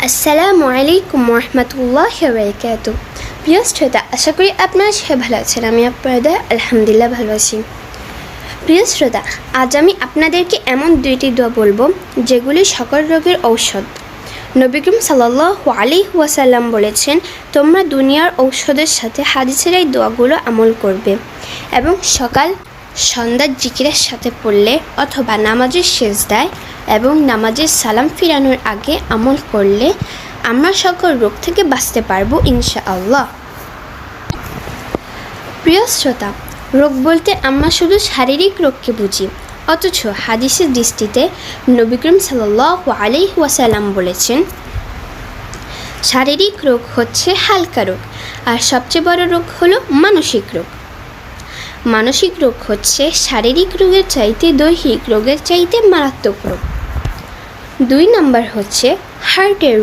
আসসালামু আলাইকুম রহমতুল্লাহি ওয়া বারাকাতুহু। প্রিয় শ্রোতা, আশা করি আপনারা সবাই ভালো আছেন। আমি আপনাদের আলহামদুলিল্লাহ ভালো আছি। প্রিয় শ্রোতা, আজ আমি আপনাদেরকে এমন দুইটি দোয়া বলবো যেগুলি সকল রোগের ঔষধ। নবী করিম সাল্লাল্লাহু আলাইহি ওয়াসাল্লাম বলেছেন, তোমরা দুনিয়ার ঔষধের সাথে হাদিসের এই দোয়াগুলো আমল করবে এবং সকাল সন্ধ্যার জিকিরের সাথে পড়লে অথবা নামাজের সেজদায় এবং নামাজের সালাম ফিরানোর আগে আমল করলে আমরা সকল রোগ থেকে বাঁচতে পারবো ইনশাআল্লাহ। প্রিয় শ্রোতা, রোগ বলতে আমরা শুধু শারীরিক রোগকে বুঝি, অথচ হাদিসের দৃষ্টিতে নবী করিম সাল্লাল্লাহু আলাইহি ওয়াসাল্লাম বলেছেন, শারীরিক রোগ হচ্ছে হালকা রোগ আর সবচেয়ে বড় রোগ হলো মানসিক রোগ। মানসিক রোগ হচ্ছে শারীরিক রোগের চাইতে দৈহিক রোগের চাইতে মারাত্মক রোগ। 2 নম্বর হচ্ছে হার্টের